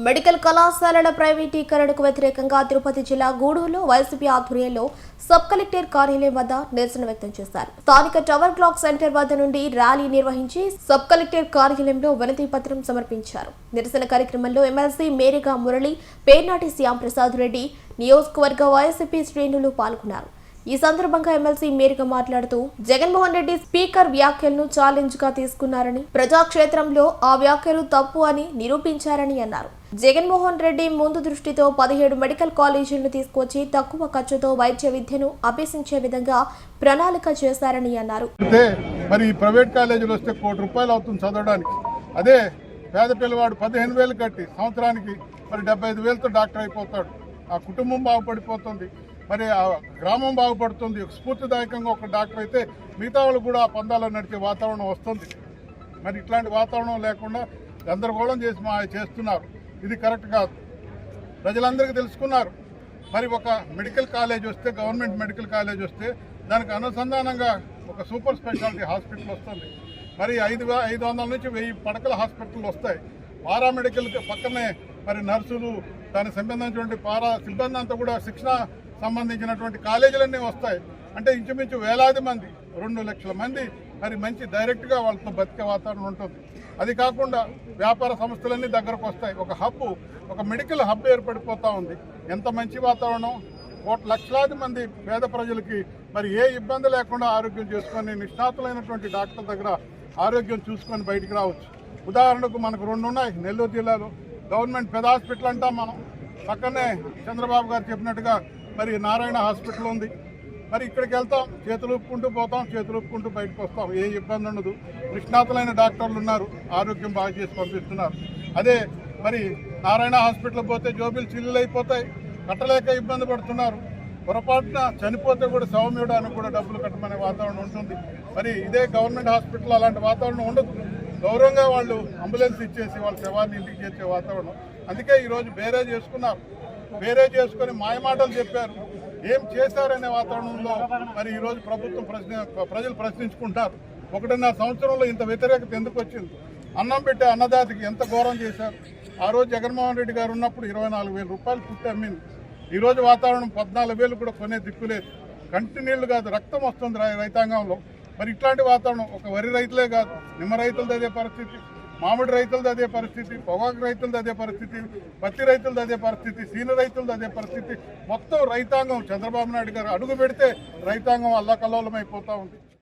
Medical కళాశాలల ప్రైవేటీకరణకు వ్యతిరేకంగా తిరుపతి జిల్లా గూడూరులో వైసీపీ ఆధ్వర్యంలో సబ్ కలెక్టర్ కార్యాలయం వద్ద నిరసన వ్యక్తం చేశారు. స్థానిక టవర్ క్లాక్ సెంటర్ వద్ద నుండి ర్యాలీ నిర్వహించి సబ్ కలెక్టర్ కార్యాలయంలో వినతి పత్రం సమర్పించారు. నిరసన కార్యక్రమంలో ఎమ్మెల్సీ మేరిగా మురళి, పేర్నాటి శ్యాంప్రసాద్ రెడ్డి, నియోజకవర్గ వైసీపీ శ్రేణులు పాల్గొన్నారు. ఈ సందర్భంగా ఎమ్మెల్సీ మేరిగా మాట్లాడుతూ జగన్మోహన్ రెడ్డి స్పీకర్ వ్యాఖ్యలను ఛాలెంజ్ గా తీసుకున్నారని, ప్రజాక్షేత్రంలో ఆ వ్యాఖ్యలు తప్పు అని నిరూపించారని అన్నారు. జగన్మోహన్ రెడ్డి ముందు దృష్టితో 17 మెడికల్ కాలేజీలను తీసుకొచ్చి తక్కువ ఖర్చుతో వైద్య విద్యను అభ్యసించే విధంగా ప్రణాళిక చేశారని అన్నారు. మరి ప్రైవేట్ కాలేజీలు వస్తే ₹1 కోటి అవుతుంది చదవడానికి. అదే పేద పిల్లవాడు 15,000 కట్టి సంవత్సరానికి మరి 75,000తో డాక్టర్ అయిపోతాడు. ఆ కుటుంబం బాగుపడిపోతుంది, మరి ఆ గ్రామం బాగుపడుతుంది. స్ఫూర్తిదాయకంగా ఒక డాక్టర్ అయితే మిగతా వాళ్ళు కూడా ఆ పందాలో నడిచే వాతావరణం వస్తుంది. మరి ఇట్లాంటి వాతావరణం లేకుండా గందరగోళం చేస్తున్నారు. ఇది కరెక్ట్ కాదు. ప్రజలందరికీ తెలుసుకున్నారు. మరి ఒక మెడికల్ కాలేజ్ వస్తే, గవర్నమెంట్ మెడికల్ కాలేజ్ వస్తే దానికి అనుసంధానంగా ఒక సూపర్ స్పెషాలిటీ హాస్పిటల్ వస్తుంది. మరి 500 నుంచి 1000 పడకల హాస్పిటల్ వస్తాయి. పారామెడికల్ పక్కనే మరి నర్సులు, దానికి సంబంధించినటువంటి సిబ్బంది అంతా కూడా శిక్షణ సంబంధించినటువంటి కాలేజీలన్నీ వస్తాయి. అంటే ఇంచుమించు వేలాది మంది, 2 లక్షల మంది మరి మంచి డైరెక్ట్గా వాళ్ళతో బతికే వాతావరణం ఉంటుంది. అది కాకుండా వ్యాపార సంస్థలన్నీ దగ్గరకు వస్తాయి. ఒక మెడికల్ హబ్ ఏర్పడిపోతూ ఉంది. ఎంత మంచి వాతావరణం! లక్షలాది మంది పేద ప్రజలకి మరి ఏ ఇబ్బంది లేకుండా ఆరోగ్యం చేసుకొని నిష్ణాతులైనటువంటి డాక్టర్ దగ్గర ఆరోగ్యం చూసుకొని బయటికి రావచ్చు. ఉదాహరణకు మనకు 2 ఉన్నాయి నెల్లూరు జిల్లాలో. గవర్నమెంట్ పెద్ద హాస్పిటల్ అంటాం మనం. పక్కనే చంద్రబాబు గారు చెప్పినట్టుగా మరి నారాయణ హాస్పిటల్ ఉంది. మరి ఇక్కడికి వెళ్తాం, చేతులు ఊపుకుంటూ పోతాం, చేతులు ఊపుకుంటూ బయటకు వస్తాం. ఏ ఇబ్బంది ఉండదు. నిష్ణాతులైన డాక్టర్లు ఉన్నారు, ఆరోగ్యం బాగా చేసి పంపిస్తున్నారు. అదే మరి నారాయణ హాస్పిటల్ పోతే జోబీలు చిల్లులు అయిపోతాయి, కట్టలేక ఇబ్బంది పడుతున్నారు. పొరపాటున చనిపోతే కూడా సౌమ్యుడానికి కూడా డబ్బులు కట్టమనే వాతావరణం ఉంటుంది. మరి ఇదే గవర్నమెంట్ హాస్పిటల్ అలాంటి వాతావరణం ఉండదు. గౌరవంగా వాళ్ళు అంబులెన్స్ ఇచ్చేసి వాళ్ళ శవాన్ని ఇంటికి చేర్చే వాతావరణం. అందుకే ఈరోజు బేరే చేసుకున్నారు. బేరే చేసుకుని మాయమాటలు చెప్పారు. ఏం చేశారనే వాతావరణంలో మరి ఈరోజు ప్రజలు ప్రశ్నించుకుంటారు. 1.5 సంవత్సరంలో ఇంత వ్యతిరేకత ఎందుకు వచ్చింది? అన్నం పెట్టే అన్నదాతకి ఎంత ఘోరం చేశారు. ఆ రోజు జగన్మోహన్ రెడ్డి గారు ఉన్నప్పుడు 24,000 రూపాయలు పుట్టి అమ్మింది. ఈరోజు వాతావరణం 14,000 కూడా కొనే దిక్కులేదు. కంటిన్యూలు కాదు, రక్తం వస్తుంది రైతాంగంలో. మరి ఇట్లాంటి వాతావరణం ఒక వరి రైతులే కాదు, నిమ్మ రైతులది అదే పరిస్థితి, మామిడి రైతులది అదే పరిస్థితి, పొగాకు రైతులది అదే పరిస్థితి, పత్తి రైతులది అదే పరిస్థితి, సీన రైతులది అదే పరిస్థితి. మొత్తం రైతాంగం చంద్రబాబు నాయుడు గారు అడుగు పెడితే రైతాంగం అల్లకల్లోలం అయిపోతూ ఉంది.